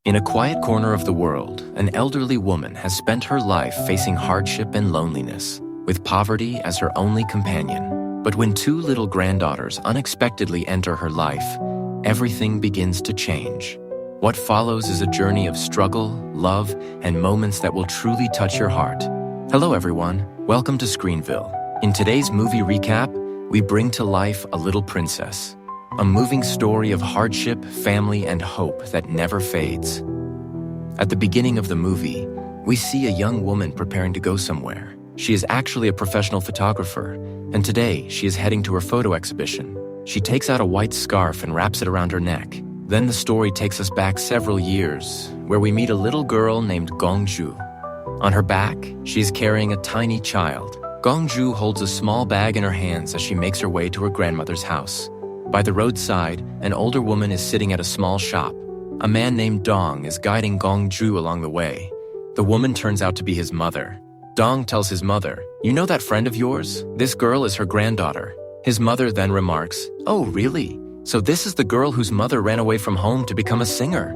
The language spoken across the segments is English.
In a quiet corner of the world, an elderly woman has spent her life facing hardship and loneliness, with poverty as her only companion. But when two little granddaughters unexpectedly enter her life, everything begins to change. What follows is a journey of struggle, love, and moments that will truly touch your heart. Hello everyone, welcome to Screenville. In today's movie recap, we bring to life A Little Princess, a moving story of hardship, family, and hope that never fades. At the beginning of the movie, we see a young woman preparing to go somewhere. She is actually a professional photographer, and today she is heading to her photo exhibition. She takes out a white scarf and wraps it around her neck. Then the story takes us back several years, where we meet a little girl named Gongju. On her back, she is carrying a tiny child. Gongju holds a small bag in her hands as she makes her way to her grandmother's house. By the roadside, an older woman is sitting at a small shop. A man named Dong is guiding Gongju along the way. The woman turns out to be his mother. Dong tells his mother, "You know that friend of yours? This girl is her granddaughter." His mother then remarks, "Oh, really? So this is the girl whose mother ran away from home to become a singer?"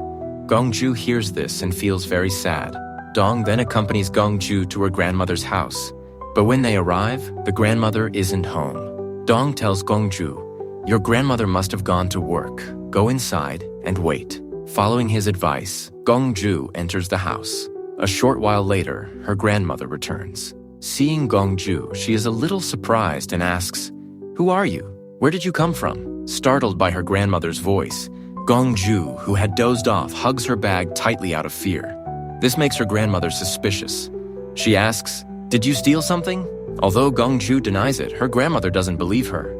Gongju hears this and feels very sad. Dong then accompanies Gongju to her grandmother's house. But when they arrive, the grandmother isn't home. Dong tells Gongju, "Your grandmother must have gone to work. Go inside and wait." Following his advice, Gongju enters the house. A short while later, her grandmother returns. Seeing Gongju, she is a little surprised and asks, "Who are you? Where did you come from?" Startled by her grandmother's voice, Gongju, who had dozed off, hugs her bag tightly out of fear. This makes her grandmother suspicious. She asks, "Did you steal something?" Although Gongju denies it, her grandmother doesn't believe her.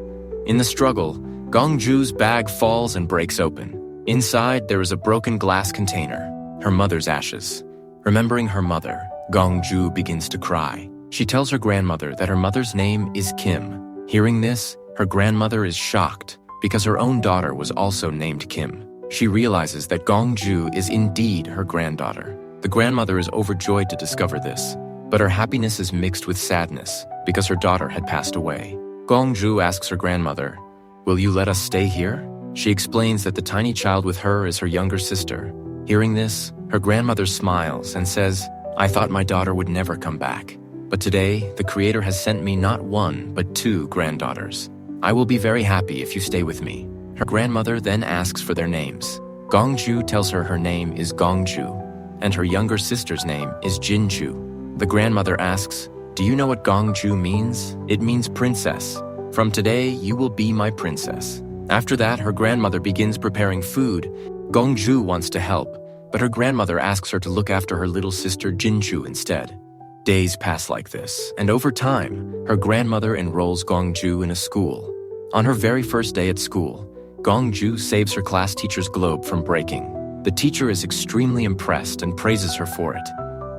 In the struggle, Gongju's bag falls and breaks open. Inside, there is a broken glass container, her mother's ashes. Remembering her mother, Gongju begins to cry. She tells her grandmother that her mother's name is Kim. Hearing this, her grandmother is shocked because her own daughter was also named Kim. She realizes that Gongju is indeed her granddaughter. The grandmother is overjoyed to discover this, but her happiness is mixed with sadness because her daughter had passed away. Gongju asks her grandmother, "Will you let us stay here?" She explains that the tiny child with her is her younger sister. Hearing this, her grandmother smiles and says, "I thought my daughter would never come back. But today, the Creator has sent me not one, but two granddaughters. I will be very happy if you stay with me." Her grandmother then asks for their names. Gongju tells her her name is Gongju, and her younger sister's name is Jingu. The grandmother asks, "Do you know what Gongju means?" It means princess. "From today, you will be my princess." After that, her grandmother begins preparing food. Gongju wants to help, but her grandmother asks her to look after her little sister Jinju instead. Days pass like this, and over time, her grandmother enrolls Gongju in a school. On her very first day at school, Gongju saves her class teacher's globe from breaking. The teacher is extremely impressed and praises her for it.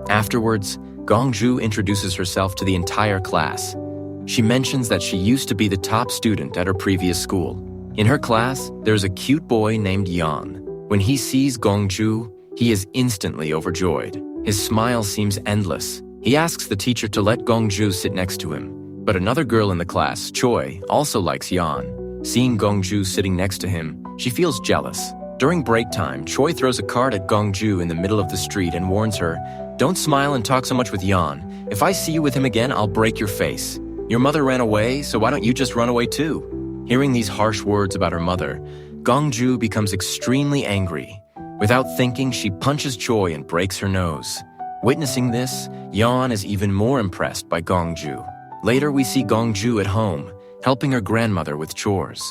Afterwards, Gongju introduces herself to the entire class. She mentions that she used to be the top student at her previous school. In her class, there's a cute boy named Yan. When he sees Gongju, he is instantly overjoyed. His smile seems endless. He asks the teacher to let Gongju sit next to him. But another girl in the class, Choi, also likes Yan. Seeing Gongju sitting next to him, she feels jealous. During break time, Choi throws a card at Gongju in the middle of the street and warns her, "Don't smile and talk so much with Yan. If I see you with him again, I'll break your face. Your mother ran away, so why don't you just run away too?" Hearing these harsh words about her mother, Gongju becomes extremely angry. Without thinking, she punches Choi and breaks her nose. Witnessing this, Yan is even more impressed by Gongju. Later, we see Gongju at home, helping her grandmother with chores.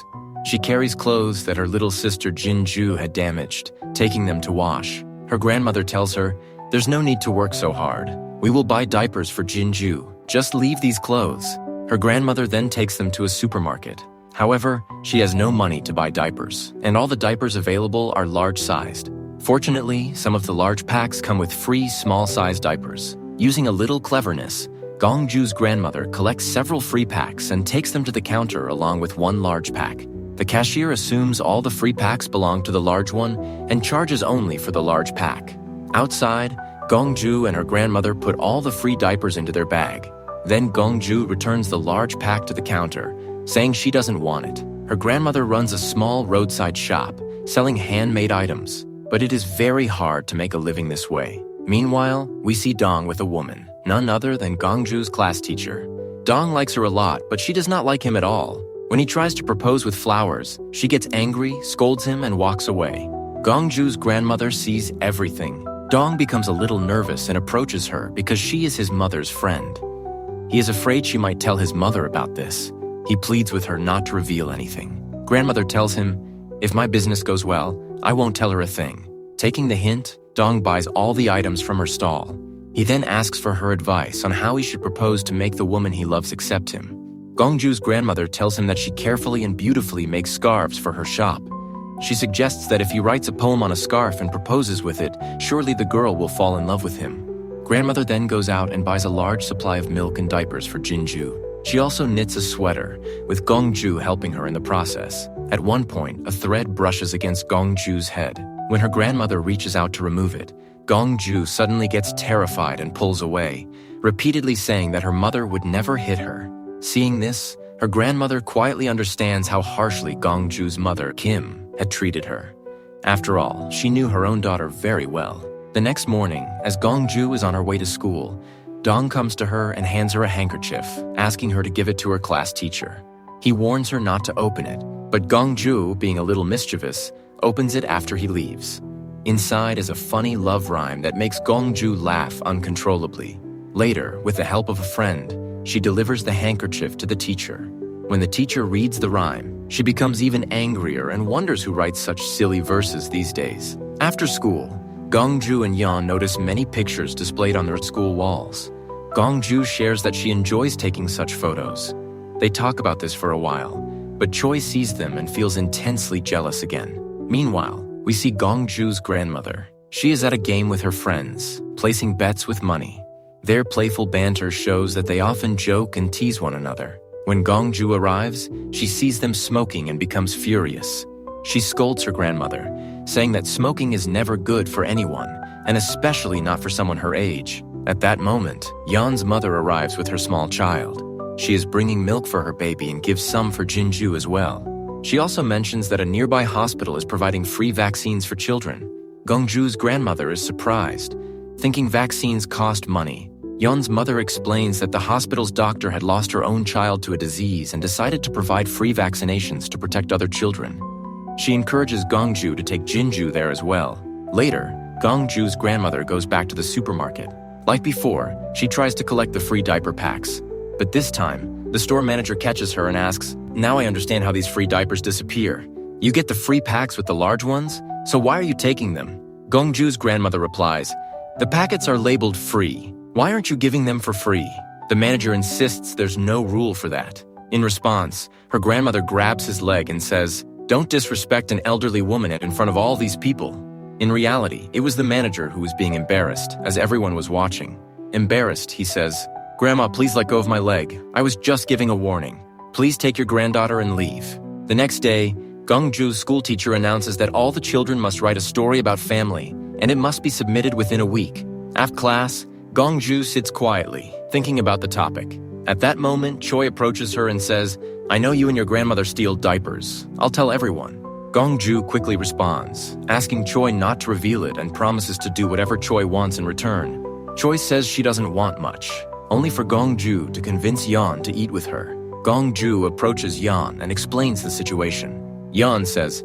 She carries clothes that her little sister Jinju had damaged, taking them to wash. Her grandmother tells her, "There's no need to work so hard. We will buy diapers for Jinju. Just leave these clothes." Her grandmother then takes them to a supermarket. However, she has no money to buy diapers, and all the diapers available are large-sized. Fortunately, some of the large packs come with free small-sized diapers. Using a little cleverness, Gongju's grandmother collects several free packs and takes them to the counter along with one large pack. The cashier assumes all the free packs belong to the large one and charges only for the large pack. Outside, Gongju and her grandmother put all the free diapers into their bag. Then Gongju returns the large pack to the counter, saying she doesn't want it. Her grandmother runs a small roadside shop, selling handmade items. but it is very hard to make a living this way. Meanwhile, we see Dong with a woman, none other than Gongju's class teacher. Dong likes her a lot, but she does not like him at all. When he tries to propose with flowers, she gets angry, scolds him, and walks away. Gongju's grandmother sees everything. Dong becomes a little nervous and approaches her because she is his mother's friend. He is afraid she might tell his mother about this. He pleads with her not to reveal anything. Grandmother tells him, "If my business goes well, I won't tell her a thing." Taking the hint, Dong buys all the items from her stall. He then asks for her advice on how he should propose to make the woman he loves accept him. Gongju's grandmother tells him that she carefully and beautifully makes scarves for her shop. She suggests that if he writes a poem on a scarf and proposes with it, surely the girl will fall in love with him. Grandmother then goes out and buys a large supply of milk and diapers for Jinju. She also knits a sweater, with Gongju helping her in the process. At one point, a thread brushes against Gongju's head. When her grandmother reaches out to remove it, Gongju suddenly gets terrified and pulls away, repeatedly saying that her mother would never hit her. Seeing this, her grandmother quietly understands how harshly Gongju's mother, Kim, had treated her. After all, she knew her own daughter very well. The next morning, as Gongju is on her way to school, Dong comes to her and hands her a handkerchief, asking her to give it to her class teacher. He warns her not to open it, but Gongju, being a little mischievous, opens it after he leaves. Inside is a funny love rhyme that makes Gongju laugh uncontrollably. Later, with the help of a friend, she delivers the handkerchief to the teacher. When the teacher reads the rhyme, she becomes even angrier and wonders who writes such silly verses these days. After school, Gongju and Yan notice many pictures displayed on their school walls. Gongju shares that she enjoys taking such photos. They talk about this for a while, but Choi sees them and feels intensely jealous again. Meanwhile, we see Gongju's grandmother. She is at a game with her friends, placing bets with money. Their playful banter shows that they often joke and tease one another. When Gongju arrives, she sees them smoking and becomes furious. She scolds her grandmother, saying that smoking is never good for anyone, and especially not for someone her age. At that moment, Yan's mother arrives with her small child. She is bringing milk for her baby and gives some for Jinju as well. She also mentions that a nearby hospital is providing free vaccines for children. Gongju's grandmother is surprised, thinking vaccines cost money. Yan's mother explains that the hospital's doctor had lost her own child to a disease and decided to provide free vaccinations to protect other children. She encourages Gongju to take Jinju there as well. Later, Gongju's grandmother goes back to the supermarket. Like before, she tries to collect the free diaper packs. But this time, the store manager catches her and asks, "Now I understand how these free diapers disappear. You get the free packs with the large ones? So why are you taking them?" Gongju's grandmother replies, "The packets are labeled free. Why aren't you giving them for free?" The manager insists there's no rule for that. In response, her grandmother grabs his leg and says, "Don't disrespect an elderly woman in front of all these people." In reality, it was the manager who was being embarrassed, as everyone was watching. Embarrassed, he says, "Grandma, please let go of my leg. I was just giving a warning. Please take your granddaughter and leave." The next day, Gongju's schoolteacher announces that all the children must write a story about family, and it must be submitted within a week. After class, Gongju sits quietly, thinking about the topic. At that moment, Choi approaches her and says, "I know you and your grandmother steal diapers. I'll tell everyone." Gongju quickly responds, asking Choi not to reveal it and promises to do whatever Choi wants in return. Choi says she doesn't want much, only for Gongju to convince Yan to eat with her. Gongju approaches Yan and explains the situation. Yan says,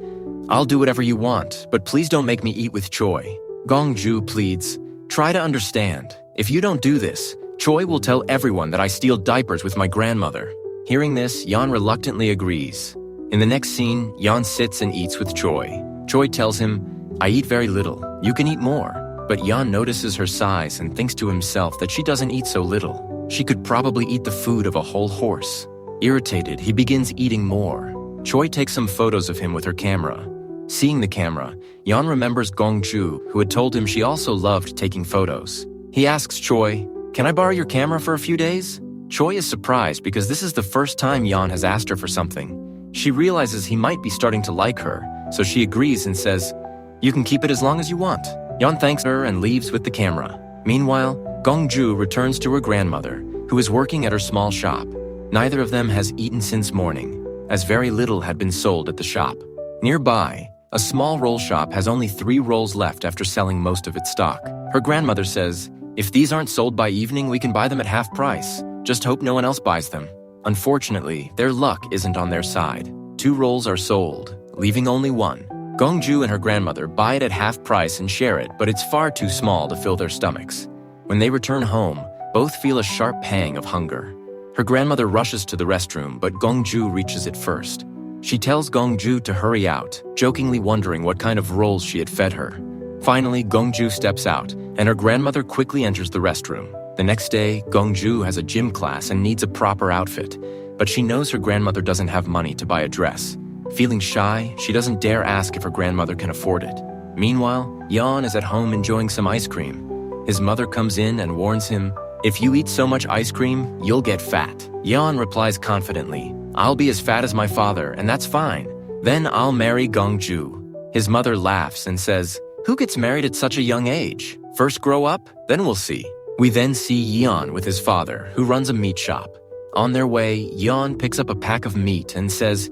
"I'll do whatever you want, but please don't make me eat with Choi." Gongju pleads, "Try to understand. If you don't do this, Choi will tell everyone that I steal diapers with my grandmother." Hearing this, Yan reluctantly agrees. In the next scene, Yan sits and eats with Choi. Choi tells him, "I eat very little. You can eat more." But Yan notices her size and thinks to himself that she doesn't eat so little. She could probably eat the food of a whole horse. Irritated, he begins eating more. Choi takes some photos of him with her camera. Seeing the camera, Yan remembers Gongju, who had told him she also loved taking photos. He asks Choi, "Can I borrow your camera for a few days?" Choi is surprised because this is the first time Yan has asked her for something. She realizes he might be starting to like her, so she agrees and says, "You can keep it as long as you want." Yan thanks her and leaves with the camera. Meanwhile, Gongju returns to her grandmother, who is working at her small shop. Neither of them has eaten since morning, as very little had been sold at the shop. Nearby, A small roll shop has only 3 rolls left after selling most of its stock. Her grandmother says, "If these aren't sold by evening, we can buy them at half price. Just hope no one else buys them." Unfortunately, their luck isn't on their side. 2 rolls are sold, leaving only 1. Gongju and her grandmother buy it at half price and share it, but it's far too small to fill their stomachs. When they return home, both feel a sharp pang of hunger. Her grandmother rushes to the restroom, but Gongju reaches it first. She tells Gongju to hurry out, jokingly wondering what kind of rolls she had fed her. Finally, Gongju steps out, and her grandmother quickly enters the restroom. The next day, Gongju has a gym class and needs a proper outfit, but she knows her grandmother doesn't have money to buy a dress. Feeling shy, she doesn't dare ask if her grandmother can afford it. Meanwhile, Yan is at home enjoying some ice cream. His mother comes in and warns him, "If you eat so much ice cream, you'll get fat." Yan replies confidently, "I'll be as fat as my father, and that's fine. Then I'll marry Gongju." His mother laughs and says, "Who gets married at such a young age? First grow up, then we'll see." We then see Yan with his father, who runs a meat shop. On their way, Yan picks up a pack of meat and says,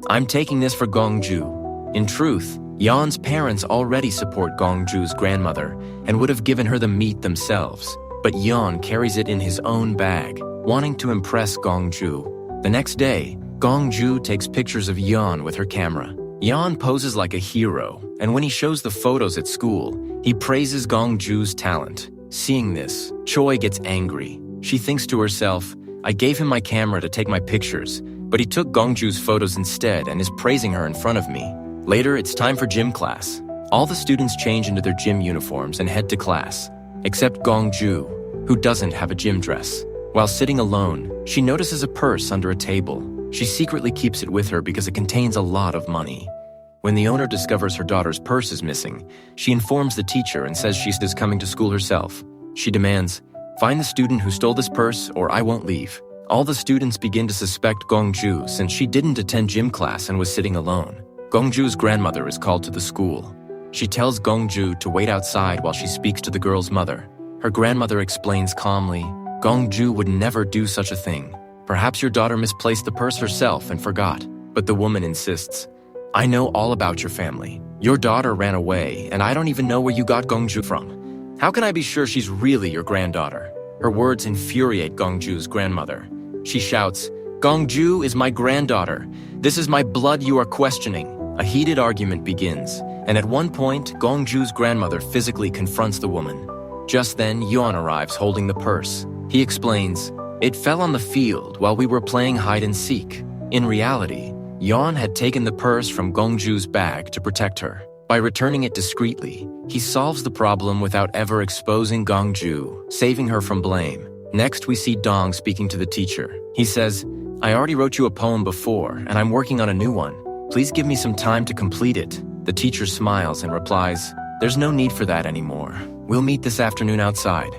"I'm taking this for Gongju." In truth, Yan's parents already support Gongju's grandmother and would have given her the meat themselves, but Yan carries it in his own bag, wanting to impress Gongju. The next day, Gongju takes pictures of Yan with her camera. Yan poses like a hero, and when he shows the photos at school, he praises Gongju's talent. Seeing this, Choi gets angry. She thinks to herself, "I gave him my camera to take my pictures, but he took Gongju's photos instead and is praising her in front of me." Later, it's time for gym class. All the students change into their gym uniforms and head to class, except Gongju, who doesn't have a gym dress. While sitting alone, she notices a purse under a table. She secretly keeps it with her because it contains a lot of money. When the owner discovers her daughter's purse is missing, she informs the teacher and says she is coming to school herself. She demands, "Find the student who stole this purse or I won't leave." All the students begin to suspect Gongju since she didn't attend gym class and was sitting alone. Gongju's grandmother is called to the school. She tells Gongju to wait outside while she speaks to the girl's mother. Her grandmother explains calmly, "Gongju would never do such a thing. Perhaps your daughter misplaced the purse herself and forgot." But the woman insists, "I know all about your family. Your daughter ran away, and I don't even know where you got Gongju from. How can I be sure she's really your granddaughter?" Her words infuriate Gongju's grandmother. She shouts, "Gongju is my granddaughter. This is my blood you are questioning." A heated argument begins, and at one point, Gongju's grandmother physically confronts the woman. Just then, Yuan arrives holding the purse. He explains, "It fell on the field while we were playing hide and seek." In reality, Yuan had taken the purse from Gongju's bag to protect her. By returning it discreetly, he solves the problem without ever exposing Gongju, saving her from blame. Next, we see Dong speaking to the teacher. He says, "I already wrote you a poem before, and I'm working on a new one. Please give me some time to complete it." The teacher smiles and replies, "There's no need for that anymore. We'll meet this afternoon outside."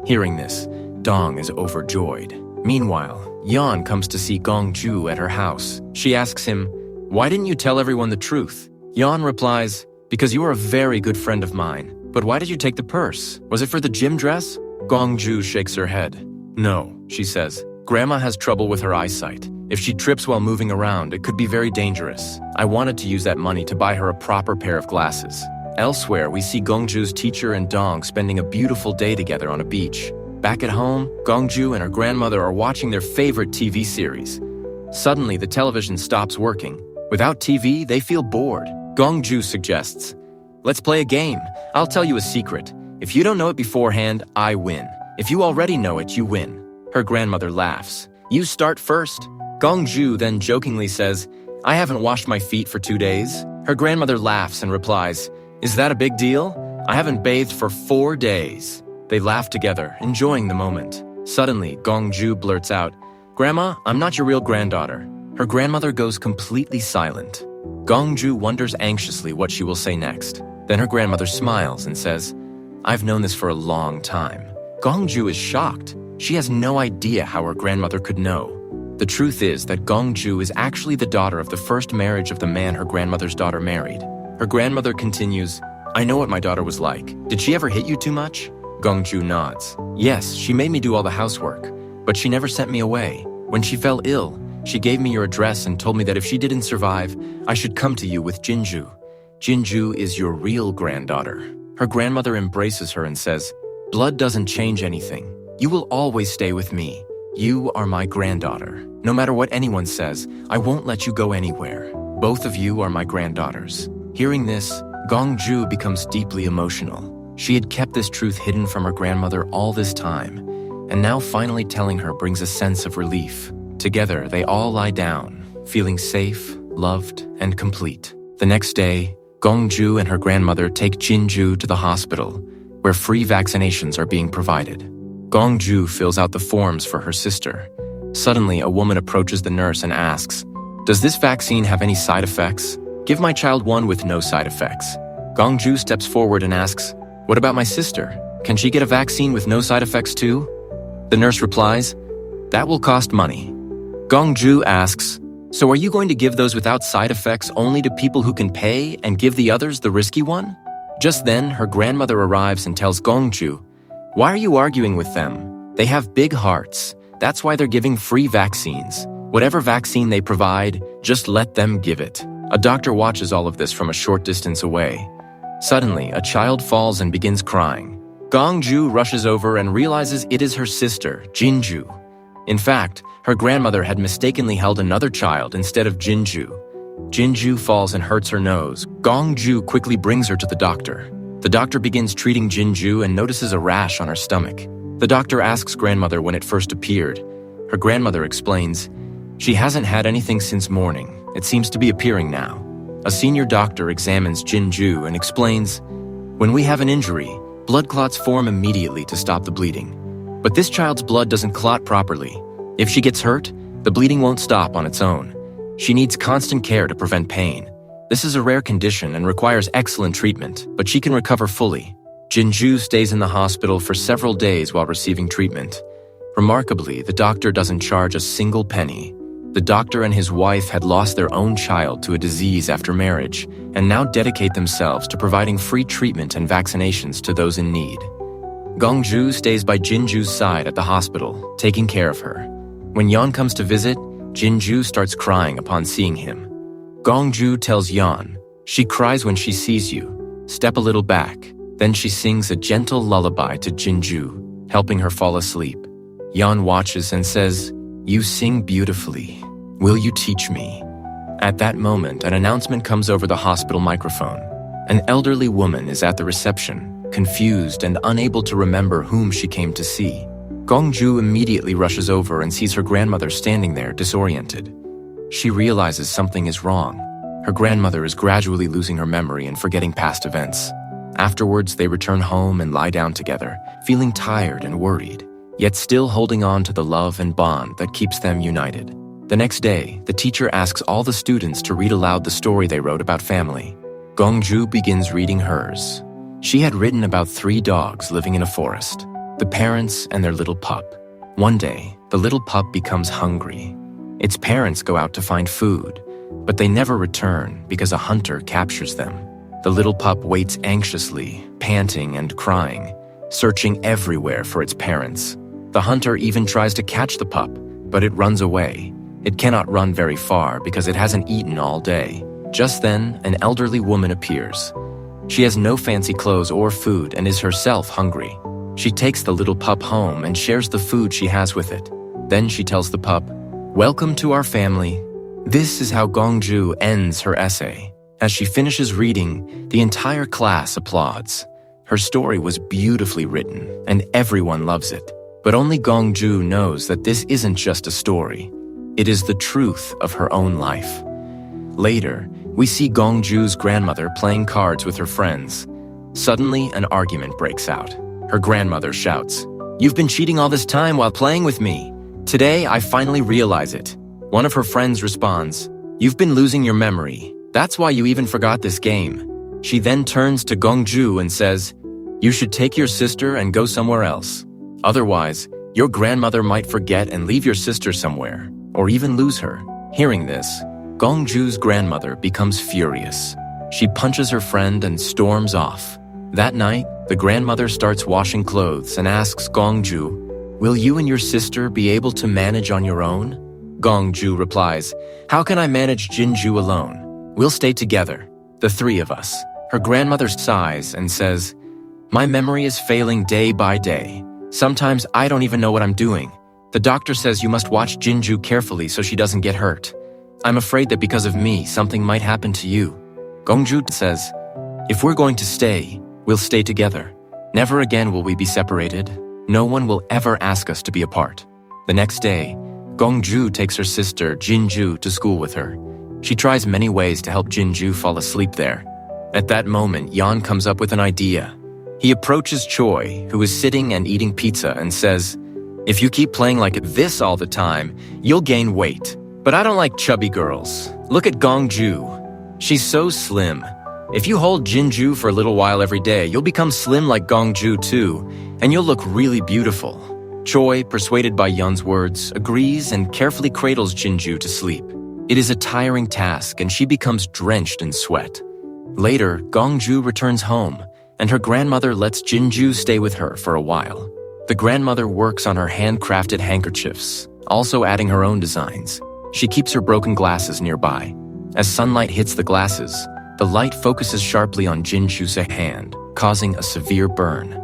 Hearing this, Dong is overjoyed. Meanwhile, Yan comes to see Gongju at her house. She asks him, "Why didn't you tell everyone the truth?" Yan replies, "Because you are a very good friend of mine. But why did you take the purse? Was it for the gym dress?" Gongju shakes her head. "No," she says. "Grandma has trouble with her eyesight. If she trips while moving around, it could be very dangerous. I wanted to use that money to buy her a proper pair of glasses." Elsewhere, we see Gongju's teacher and Dong spending a beautiful day together on a beach. Back at home, Gongju and her grandmother are watching their favorite TV series. Suddenly, the television stops working. Without TV, they feel bored. Gongju suggests, "Let's play a game. I'll tell you a secret. If you don't know it beforehand, I win. If you already know it, you win." Her grandmother laughs. "You start first." Gongju then jokingly says, "I haven't washed my feet for 2 days." Her grandmother laughs and replies, "Is that a big deal? I haven't bathed for 4 days." They laugh together, enjoying the moment. Suddenly, Gongju blurts out, "Grandma, I'm not your real granddaughter." Her grandmother goes completely silent. Gongju wonders anxiously what she will say next. Then her grandmother smiles and says, "I've known this for a long time." Gongju is shocked. She has no idea how her grandmother could know. The truth is that Gongju is actually the daughter of the first marriage of the man her grandmother's daughter married. Her grandmother continues, "I know what my daughter was like. Did she ever hit you too much?" Gongju nods. "Yes, she made me do all the housework, but she never sent me away. When she fell ill, she gave me your address and told me that if she didn't survive, I should come to you with Jinju. Jinju is your real granddaughter." Her grandmother embraces her and says, "Blood doesn't change anything. You will always stay with me. You are my granddaughter. No matter what anyone says, I won't let you go anywhere. Both of you are my granddaughters." Hearing this, Gongju becomes deeply emotional. She had kept this truth hidden from her grandmother all this time, and now finally telling her brings a sense of relief. Together, they all lie down, feeling safe, loved, and complete. The next day, Gongju and her grandmother take Jinju to the hospital, where free vaccinations are being provided. Gongju fills out the forms for her sister. Suddenly, a woman approaches the nurse and asks, "Does this vaccine have any side effects? Give my child one with no side effects." Gongju steps forward and asks, "What about my sister? Can she get a vaccine with no side effects too?" The nurse replies, "That will cost money." Gongju asks, "So are you going to give those without side effects only to people who can pay and give the others the risky one?" Just then, her grandmother arrives and tells Gongju, "Why are you arguing with them? They have big hearts. That's why they're giving free vaccines. Whatever vaccine they provide, just let them give it." A doctor watches all of this from a short distance away. Suddenly, a child falls and begins crying. Gongju rushes over and realizes it is her sister, Jinju. In fact, her grandmother had mistakenly held another child instead of Jinju. Jinju falls and hurts her nose. Gongju quickly brings her to the doctor. The doctor begins treating Jinju and notices a rash on her stomach. The doctor asks grandmother when it first appeared. Her grandmother explains, "She hasn't had anything since morning. It seems to be appearing now." A senior doctor examines Jinju and explains, "When we have an injury, blood clots form immediately to stop the bleeding. But this child's blood doesn't clot properly. If she gets hurt, the bleeding won't stop on its own. She needs constant care to prevent pain. This is a rare condition and requires excellent treatment, but she can recover fully." Jinju stays in the hospital for several days while receiving treatment. Remarkably, the doctor doesn't charge a single penny. The doctor and his wife had lost their own child to a disease after marriage and now dedicate themselves to providing free treatment and vaccinations to those in need. Gongju stays by Jinju's side at the hospital, taking care of her. When Yan comes to visit, Jinju starts crying upon seeing him. Gongju tells Yan, "She cries when she sees you. Step a little back." Then she sings a gentle lullaby to Jinju, helping her fall asleep. Yan watches and says, "You sing beautifully. Will you teach me?" At that moment, an announcement comes over the hospital microphone. An elderly woman is at the reception, confused and unable to remember whom she came to see. Gongju immediately rushes over and sees her grandmother standing there, disoriented. She realizes something is wrong. Her grandmother is gradually losing her memory and forgetting past events. Afterwards, they return home and lie down together, feeling tired and worried, yet still holding on to the love and bond that keeps them united. The next day, the teacher asks all the students to read aloud the story they wrote about family. Gongju begins reading hers. She had written about 3 dogs living in a forest, the parents and their little pup. One day, the little pup becomes hungry. Its parents go out to find food, but they never return because a hunter captures them. The little pup waits anxiously, panting and crying, searching everywhere for its parents. The hunter even tries to catch the pup, but it runs away. It cannot run very far because it hasn't eaten all day. Just then, an elderly woman appears. She has no fancy clothes or food and is herself hungry. She takes the little pup home and shares the food she has with it. Then she tells the pup, "Welcome to our family." This is how Gongju ends her essay. As she finishes reading, the entire class applauds. Her story was beautifully written, and everyone loves it. But only Gongju knows that this isn't just a story. It is the truth of her own life. Later, we see Gongju's grandmother playing cards with her friends. Suddenly, an argument breaks out. Her grandmother shouts, "You've been cheating all this time while playing with me. Today, I finally realize it." One of her friends responds, "You've been losing your memory. That's why you even forgot this game." She then turns to Gongju and says, "You should take your sister and go somewhere else. Otherwise, your grandmother might forget and leave your sister somewhere, or even lose her." Hearing this, Gongju's grandmother becomes furious. She punches her friend and storms off. That night, the grandmother starts washing clothes and asks Gongju, "Will you and your sister be able to manage on your own?" Gongju replies, "How can I manage Jinju alone? We'll stay together." The three of us. Her grandmother sighs and says, "My memory is failing day by day. Sometimes I don't even know what I'm doing. The doctor says you must watch Jinju carefully so she doesn't get hurt. I'm afraid that because of me, something might happen to you." Gongju says, "If we're going to stay, we'll stay together. Never again will we be separated. No one will ever ask us to be apart." The next day, Gongju takes her sister Jinju to school with her. She tries many ways to help Jinju fall asleep there. At that moment, Yan comes up with an idea. He approaches Choi, who is sitting and eating pizza, and says, "If you keep playing like this all the time, you'll gain weight. But I don't like chubby girls. Look at Gongju. She's so slim. If you hold Jinju for a little while every day, you'll become slim like Gongju too, and you'll look really beautiful." Choi, persuaded by Yun's words, agrees and carefully cradles Jinju to sleep. It is a tiring task, and she becomes drenched in sweat. Later, Gongju returns home, and her grandmother lets Jinju stay with her for a while. The grandmother works on her handcrafted handkerchiefs, also adding her own designs. She keeps her broken glasses nearby. As sunlight hits the glasses, the light focuses sharply on Jinju's hand, causing a severe burn.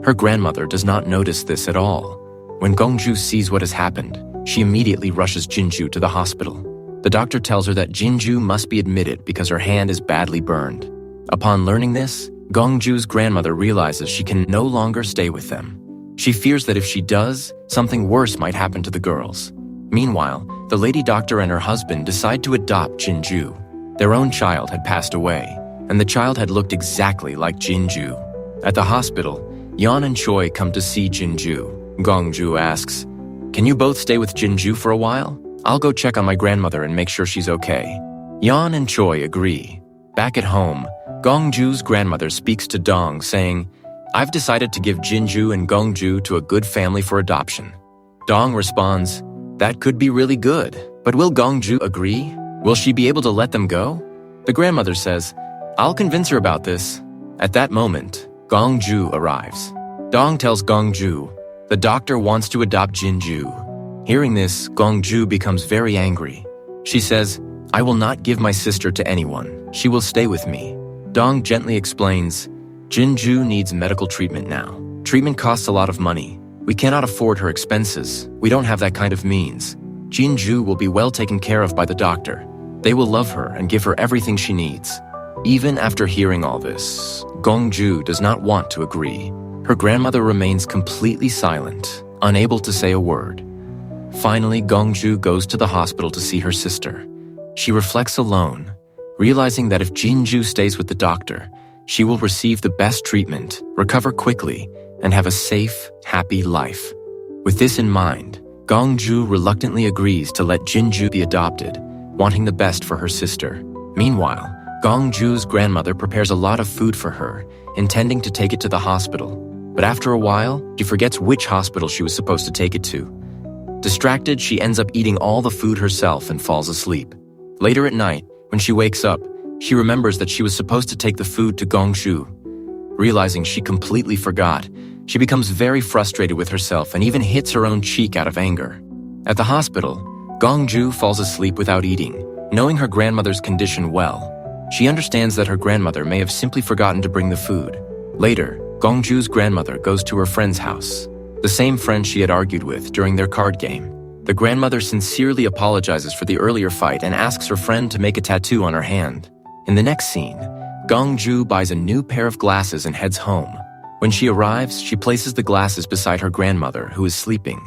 Her grandmother does not notice this at all. When Gongju sees what has happened, she immediately rushes Jinju to the hospital. The doctor tells her that Jinju must be admitted because her hand is badly burned. Upon learning this, Gongju's grandmother realizes she can no longer stay with them. She fears that if she does, something worse might happen to the girls. Meanwhile, the lady doctor and her husband decide to adopt Jinju. Their own child had passed away, and the child had looked exactly like Jinju. At the hospital, Yan and Choi come to see Jinju. Gongju asks, "Can you both stay with Jinju for a while? I'll go check on my grandmother and make sure she's okay." Yan and Choi agree. Back at home, Gongju's grandmother speaks to Dong, saying, "I've decided to give Jinju and Gongju to a good family for adoption." Dong responds, "That could be really good, but will Gongju agree? Will she be able to let them go?" The grandmother says, "I'll convince her about this." At that moment, Gongju arrives. Dong tells Gongju, "The doctor wants to adopt Jinju." Hearing this, Gongju becomes very angry. She says, "I will not give my sister to anyone. She will stay with me." Dong gently explains, "Jinju needs medical treatment now. Treatment costs a lot of money. We cannot afford her expenses. We don't have that kind of means. Jinju will be well taken care of by the doctor. They will love her and give her everything she needs." Even after hearing all this, Gongju does not want to agree. Her grandmother remains completely silent, unable to say a word. Finally, Gongju goes to the hospital to see her sister. She reflects alone, realizing that if Jinju stays with the doctor, she will receive the best treatment, recover quickly, and have a safe, happy life. With this in mind, Gongju reluctantly agrees to let Jinju be adopted, wanting the best for her sister. Meanwhile, Gongju's grandmother prepares a lot of food for her, intending to take it to the hospital. But after a while, she forgets which hospital she was supposed to take it to. Distracted, she ends up eating all the food herself and falls asleep. Later at night, when she wakes up, she remembers that she was supposed to take the food to Gongju. Realizing she completely forgot, she becomes very frustrated with herself and even hits her own cheek out of anger. At the hospital, Gongju falls asleep without eating, knowing her grandmother's condition well. She understands that her grandmother may have simply forgotten to bring the food. Later, Gongju's grandmother goes to her friend's house, the same friend she had argued with during their card game. The grandmother sincerely apologizes for the earlier fight and asks her friend to make a tattoo on her hand. In the next scene, Gongju buys a new pair of glasses and heads home. When she arrives, she places the glasses beside her grandmother, who is sleeping.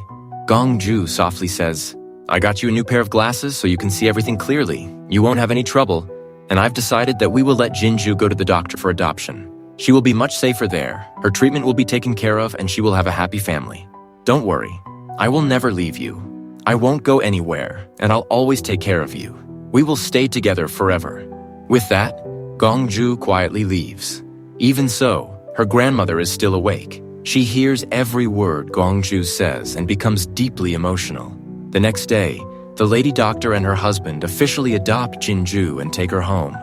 Gongju softly says, "I got you a new pair of glasses so you can see everything clearly. You won't have any trouble. And I've decided that we will let Jinju go to the doctor for adoption. She will be much safer there. Her treatment will be taken care of and she will have a happy family. Don't worry. I will never leave you. I won't go anywhere, and I'll always take care of you. We will stay together forever." With that, Gongju quietly leaves. Even so, her grandmother is still awake. She hears every word Gongju says and becomes deeply emotional. The next day, the lady doctor and her husband officially adopt Jinju and take her home.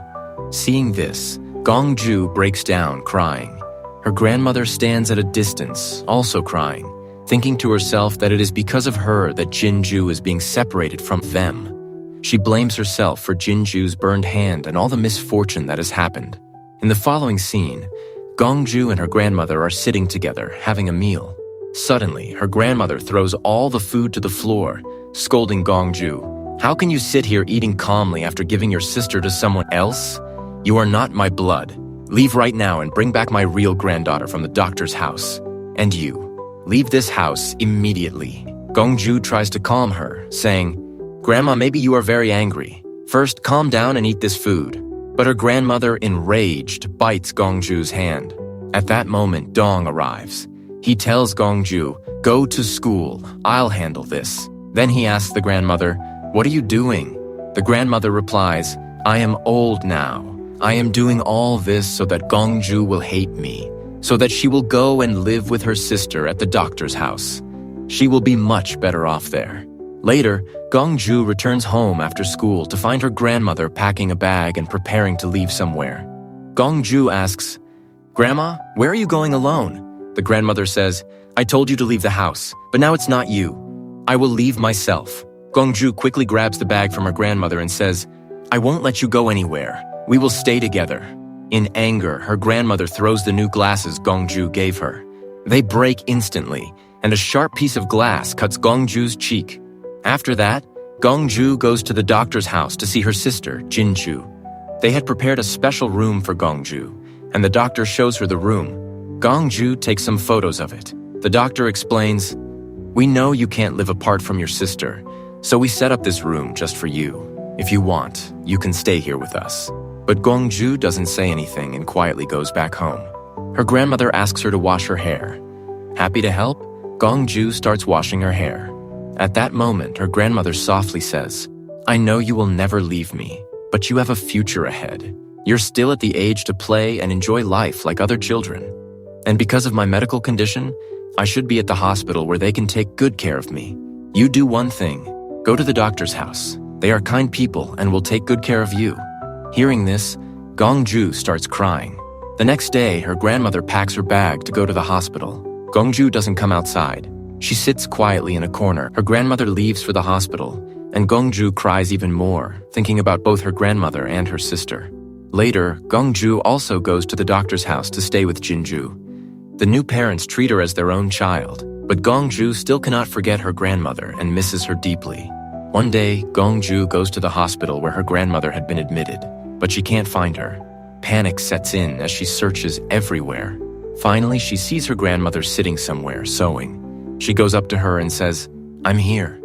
Seeing this, Gongju breaks down crying. Her grandmother stands at a distance, also crying, thinking to herself that it is because of her that Jinju is being separated from them. She blames herself for Jinju's burned hand and all the misfortune that has happened. In the following scene, Gongju and her grandmother are sitting together, having a meal. Suddenly, her grandmother throws all the food to the floor, scolding Gongju. "How can you sit here eating calmly after giving your sister to someone else? You are not my blood. Leave right now and bring back my real granddaughter from the doctor's house. And you, leave this house immediately." Gongju tries to calm her, saying, "Grandma, maybe you are very angry. First, calm down and eat this food." But her grandmother, enraged, bites Gongju's hand. At that moment, Dong arrives. He tells Gongju, "Go to school, I'll handle this." Then he asks the grandmother, "What are you doing?" The grandmother replies, "I am old now. I am doing all this so that Gongju will hate me, so that she will go and live with her sister at the doctor's house. She will be much better off there." Later, Gongju returns home after school to find her grandmother packing a bag and preparing to leave somewhere. Gongju asks, "Grandma, where are you going alone?" The grandmother says, "I told you to leave the house, but now it's not you. I will leave myself." Gongju quickly grabs the bag from her grandmother and says, "I won't let you go anywhere. We will stay together." In anger, her grandmother throws the new glasses Gongju gave her. They break instantly, and a sharp piece of glass cuts Gongju's cheek. After that, Gongju goes to the doctor's house to see her sister, Jinju. They had prepared a special room for Gongju, and the doctor shows her the room. Gongju takes some photos of it. The doctor explains, "We know you can't live apart from your sister, so we set up this room just for you. If you want, you can stay here with us." But Gongju doesn't say anything and quietly goes back home. Her grandmother asks her to wash her hair. Happy to help, Gongju starts washing her hair. At that moment, her grandmother softly says, "I know you will never leave me, but you have a future ahead. You're still at the age to play and enjoy life like other children. And because of my medical condition, I should be at the hospital where they can take good care of me. You do one thing, go to the doctor's house. They are kind people and will take good care of you." Hearing this, Gongju starts crying. The next day, her grandmother packs her bag to go to the hospital. Gongju doesn't come outside. She sits quietly in a corner. Her grandmother leaves for the hospital, and Gongju cries even more, thinking about both her grandmother and her sister. Later, Gongju also goes to the doctor's house to stay with Jinju. The new parents treat her as their own child, but Gongju still cannot forget her grandmother and misses her deeply. One day, Gongju goes to the hospital where her grandmother had been admitted, but she can't find her. Panic sets in as she searches everywhere. Finally, she sees her grandmother sitting somewhere, sewing. She goes up to her and says, "I'm here."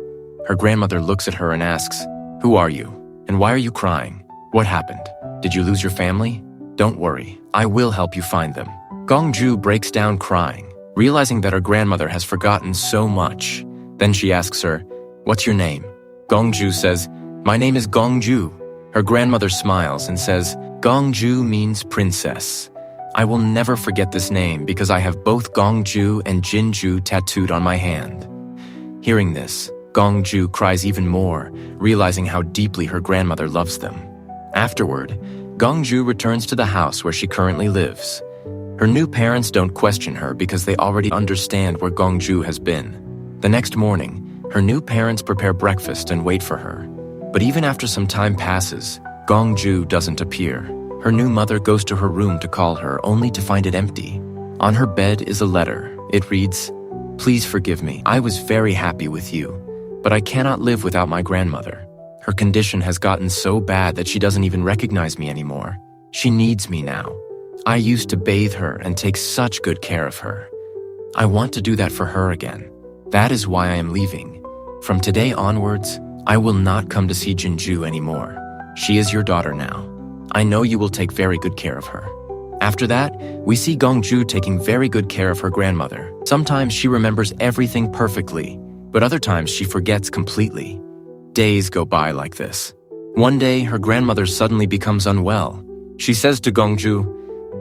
Her grandmother looks at her and asks, "Who are you? And why are you crying? What happened? Did you lose your family? Don't worry, I will help you find them." Gongju breaks down crying, realizing that her grandmother has forgotten so much. Then she asks her, "What's your name?" Gongju says, "My name is Gongju." Her grandmother smiles and says, "Gongju means princess. I will never forget this name because I have both Gongju and Jinju tattooed on my hand." Hearing this, Gongju cries even more, realizing how deeply her grandmother loves them. Afterward, Gongju returns to the house where she currently lives. Her new parents don't question her because they already understand where Gongju has been. The next morning, her new parents prepare breakfast and wait for her. But even after some time passes, Gongju doesn't appear. Her new mother goes to her room to call her, only to find it empty. On her bed is a letter. It reads, "Please forgive me. I was very happy with you, but I cannot live without my grandmother. Her condition has gotten so bad that she doesn't even recognize me anymore. She needs me now. I used to bathe her and take such good care of her. I want to do that for her again. That is why I am leaving. From today onwards, I will not come to see Jinju anymore. She is your daughter now. I know you will take very good care of her." After that, we see Gongju taking very good care of her grandmother. Sometimes she remembers everything perfectly, but other times she forgets completely. Days go by like this. One day, her grandmother suddenly becomes unwell. She says to Gongju,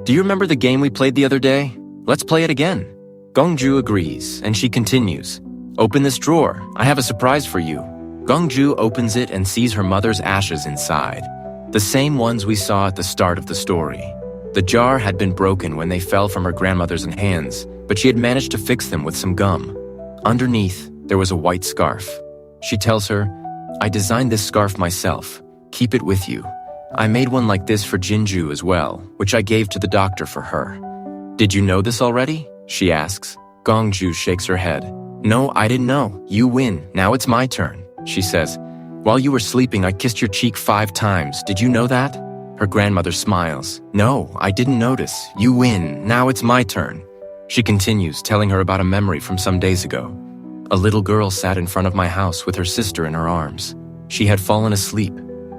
"Do you remember the game we played the other day? Let's play it again." Gongju agrees, and she continues, "Open this drawer. I have a surprise for you." Gongju opens it and sees her mother's ashes inside, the same ones we saw at the start of the story. The jar had been broken when they fell from her grandmother's hands, but she had managed to fix them with some gum. Underneath, there was a white scarf. She tells her, I designed this scarf myself. Keep it with you. I made one like this for Jinju as well, which I gave to the doctor for her. Did you know this already? She asks. Gongju shakes her head. No, I didn't know. You win. Now it's my turn, she says. While you were sleeping, I kissed your cheek 5 times. Did you know that? Her grandmother smiles. No, I didn't notice. You win. Now it's my turn. She continues, telling her about a memory from some days ago. A little girl sat in front of my house with her sister in her arms. She had fallen asleep.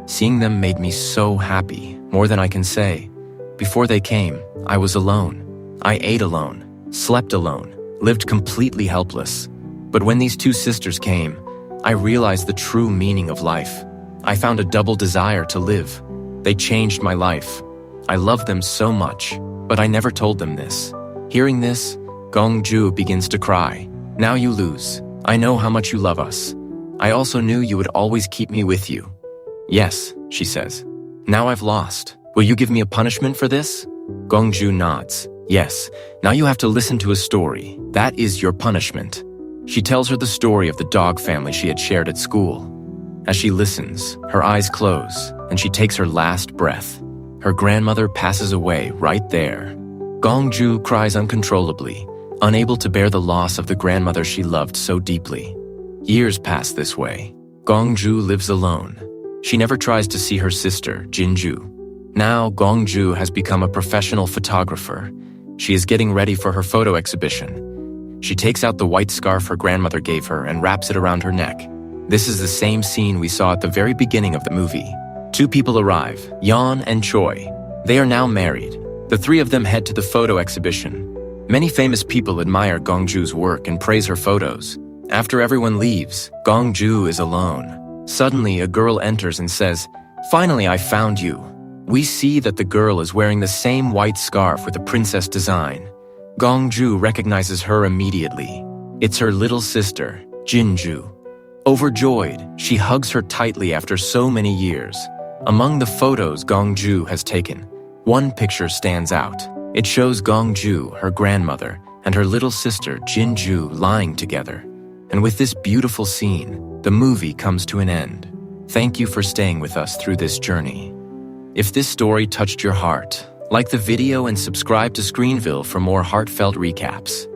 Seeing them made me so happy, more than I can say. Before they came, I was alone. I ate alone, slept alone, lived completely helpless. But when these 2 sisters came, I realized the true meaning of life. I found a double desire to live. They changed my life. I loved them so much, but I never told them this. Hearing this, Gongju begins to cry. Now you lose. I know how much you love us. I also knew you would always keep me with you. Yes, she says. Now I've lost. Will you give me a punishment for this? Gongju nods. Yes, now you have to listen to a story. That is your punishment. She tells her the story of the dog family she had shared at school. As she listens, her eyes close, and she takes her last breath. Her grandmother passes away right there. Gongju cries uncontrollably, unable to bear the loss of the grandmother she loved so deeply. Years pass this way. Gongju lives alone. She never tries to see her sister, Jinju. Now, Gongju has become a professional photographer. She is getting ready for her photo exhibition. She takes out the white scarf her grandmother gave her and wraps it around her neck. This is the same scene we saw at the very beginning of the movie. 2 people arrive, Yan and Choi. They are now married. The 3 of them head to the photo exhibition. Many famous people admire Gongju's work and praise her photos. After everyone leaves, Gongju is alone. Suddenly, a girl enters and says, "Finally, I found you." We see that the girl is wearing the same white scarf with a princess design. Gongju recognizes her immediately. It's her little sister, Jinju. Overjoyed, she hugs her tightly after so many years. Among the photos Gongju has taken, one picture stands out. It shows Gongju, her grandmother, and her little sister, Jinju, lying together. And with this beautiful scene, the movie comes to an end. Thank you for staying with us through this journey. If this story touched your heart, like the video and subscribe to Screenville for more heartfelt recaps.